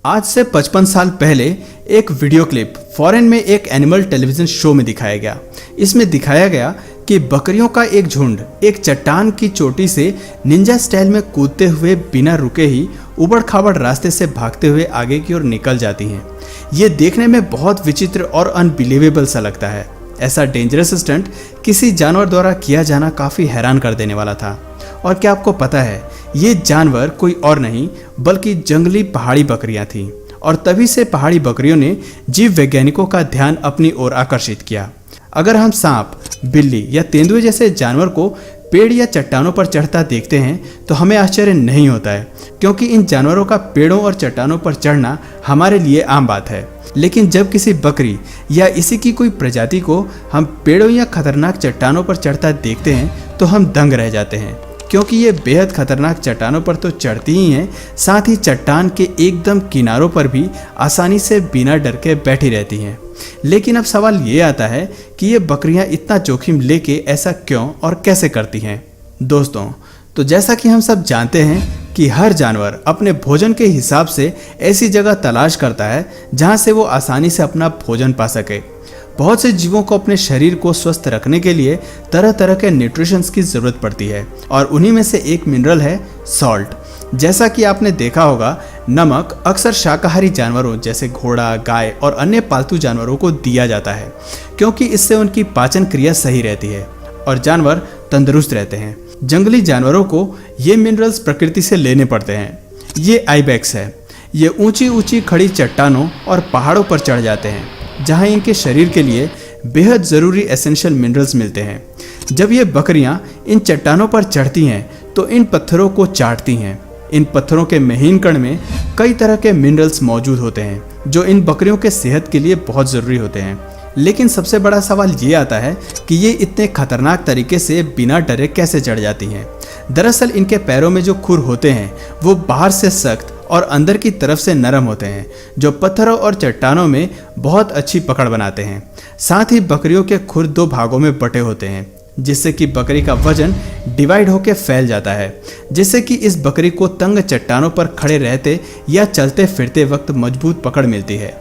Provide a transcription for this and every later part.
आज से 55 साल पहले एक वीडियो क्लिप फॉरेन में एक एनिमल टेलीविजन शो में दिखाया गया। इसमें दिखाया गया कि बकरियों का एक झुंड एक चट्टान की चोटी से निंजा स्टाइल में कूदते हुए बिना रुके ही उबड़ खाबड़ रास्ते से भागते हुए आगे की ओर निकल जाती हैं। ये देखने में बहुत विचित्र और अनबिलीवेबल सा लगता है। ऐसा डेंजरस स्टंट किसी जानवर द्वारा किया जाना काफ़ी हैरान कर देने वाला था। और क्या आपको पता है, ये जानवर कोई और नहीं बल्कि जंगली पहाड़ी बकरियां थीं। और तभी से पहाड़ी बकरियों ने जीव वैज्ञानिकों का ध्यान अपनी ओर आकर्षित किया। अगर हम सांप, बिल्ली या तेंदुए जैसे जानवर को पेड़ या चट्टानों पर चढ़ता देखते हैं तो हमें आश्चर्य नहीं होता है, क्योंकि इन जानवरों का पेड़ों और चट्टानों पर चढ़ना हमारे लिए आम बात है। लेकिन जब किसी बकरी या इसी की कोई प्रजाति को हम पेड़ों या खतरनाक चट्टानों पर चढ़ता देखते हैं तो हम दंग रह जाते हैं, क्योंकि ये बेहद खतरनाक चट्टानों पर तो चढ़ती ही हैं, साथ ही चट्टान के एकदम किनारों पर भी आसानी से बिना डर के बैठी रहती हैं। लेकिन अब सवाल ये आता है कि ये बकरियां इतना जोखिम लेके ऐसा क्यों और कैसे करती हैं। दोस्तों, तो जैसा कि हम सब जानते हैं कि हर जानवर अपने भोजन के हिसाब से ऐसी जगह तलाश करता है जहां से वो आसानी से अपना भोजन पा सके। बहुत से जीवों को अपने शरीर को स्वस्थ रखने के लिए तरह तरह के न्यूट्रिशंस की ज़रूरत पड़ती है, और उन्हीं में से एक मिनरल है सॉल्ट। जैसा कि आपने देखा होगा, नमक अक्सर शाकाहारी जानवरों जैसे घोड़ा, गाय और अन्य पालतू जानवरों को दिया जाता है, क्योंकि इससे उनकी पाचन क्रिया सही रहती है और जानवर तंदुरुस्त रहते हैं। जंगली जानवरों को ये मिनरल्स प्रकृति से लेने पड़ते हैं। ये आइबेक्स है। ये ऊंची ऊंची खड़ी चट्टानों और पहाड़ों पर चढ़ जाते हैं, जहां इनके शरीर के लिए बेहद ज़रूरी एसेंशियल मिनरल्स मिलते हैं। जब ये बकरियां इन चट्टानों पर चढ़ती हैं तो इन पत्थरों को चाटती हैं। इन पत्थरों के महीन कण में कई तरह के मिनरल्स मौजूद होते हैं जो इन बकरियों के सेहत के लिए बहुत ज़रूरी होते हैं। लेकिन सबसे बड़ा सवाल ये आता है कि ये इतने खतरनाक तरीके से बिना डरे कैसे चढ़ जाती हैं। दरअसल इनके पैरों में जो खुर होते हैं वो बाहर से सख्त और अंदर की तरफ से नरम होते हैं, जो पत्थरों और चट्टानों में बहुत अच्छी पकड़ बनाते हैं। साथ ही बकरियों के खुर दो भागों में बटे होते हैं, जिससे कि बकरी का वजन डिवाइड होकर फैल जाता है, जिससे कि इस बकरी को तंग चट्टानों पर खड़े रहते या चलते फिरते वक्त मजबूत पकड़ मिलती है।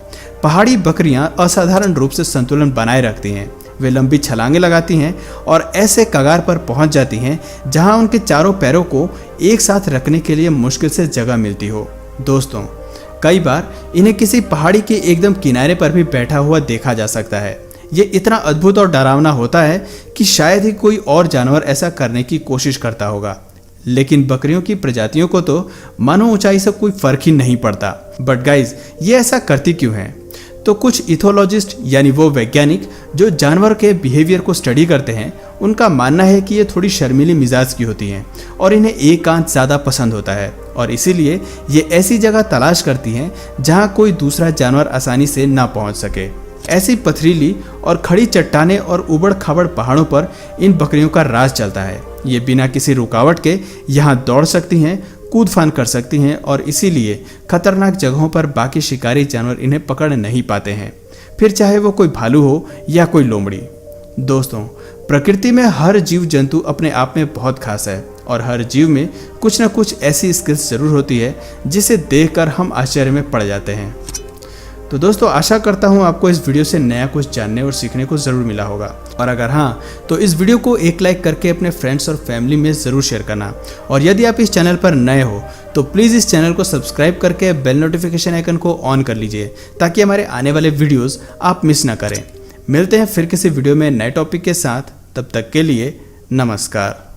पहाड़ी बकरियां असाधारण रूप से संतुलन बनाए रखती हैं। वे लंबी छलांगे लगाती हैं और ऐसे कगार पर पहुंच जाती हैं जहां उनके चारों पैरों को एक साथ रखने के लिए मुश्किल से जगह मिलती हो। दोस्तों, कई बार इन्हें किसी पहाड़ी के एकदम किनारे पर भी बैठा हुआ देखा जा सकता है। ये इतना अद्भुत और डरावना होता है कि शायद ही कोई और जानवर ऐसा करने की कोशिश करता होगा। लेकिन बकरियों की प्रजातियों को तो मानो ऊंचाई से कोई फर्क ही नहीं पड़ता। बट गाइज, ये ऐसा करती क्यों हैं? तो कुछ इथोलॉजिस्ट यानी वो वैज्ञानिक जो जानवर के बिहेवियर को स्टडी करते हैं, उनका मानना है कि ये थोड़ी शर्मीली मिजाज की होती हैं और इन्हें एकांत ज़्यादा पसंद होता है, और इसीलिए ये ऐसी जगह तलाश करती हैं जहां कोई दूसरा जानवर आसानी से ना पहुंच सके। ऐसी पथरीली और खड़ी चट्टानें और उबड़ खाबड़ पहाड़ों पर इन बकरियों का राज चलता है। ये बिना किसी रुकावट के यहाँ दौड़ सकती हैं, कूद फान कर सकती हैं, और इसीलिए खतरनाक जगहों पर बाकी शिकारी जानवर इन्हें पकड़ नहीं पाते हैं, फिर चाहे वो कोई भालू हो या कोई लोमड़ी। दोस्तों, प्रकृति में हर जीव जंतु अपने आप में बहुत खास है, और हर जीव में कुछ न कुछ ऐसी स्किल्स जरूर होती है जिसे देखकर हम आश्चर्य में पड़ जाते हैं। तो दोस्तों, आशा करता हूँ आपको इस वीडियो से नया कुछ जानने और सीखने को ज़रूर मिला होगा, और अगर हाँ तो इस वीडियो को एक लाइक करके अपने फ्रेंड्स और फैमिली में ज़रूर शेयर करना। और यदि आप इस चैनल पर नए हो तो प्लीज़ इस चैनल को सब्सक्राइब करके बेल नोटिफिकेशन आइकन को ऑन कर लीजिए, ताकि हमारे आने वाले वीडियोज़ आप मिस ना करें। मिलते हैं फिर किसी वीडियो में नए टॉपिक के साथ। तब तक के लिए नमस्कार।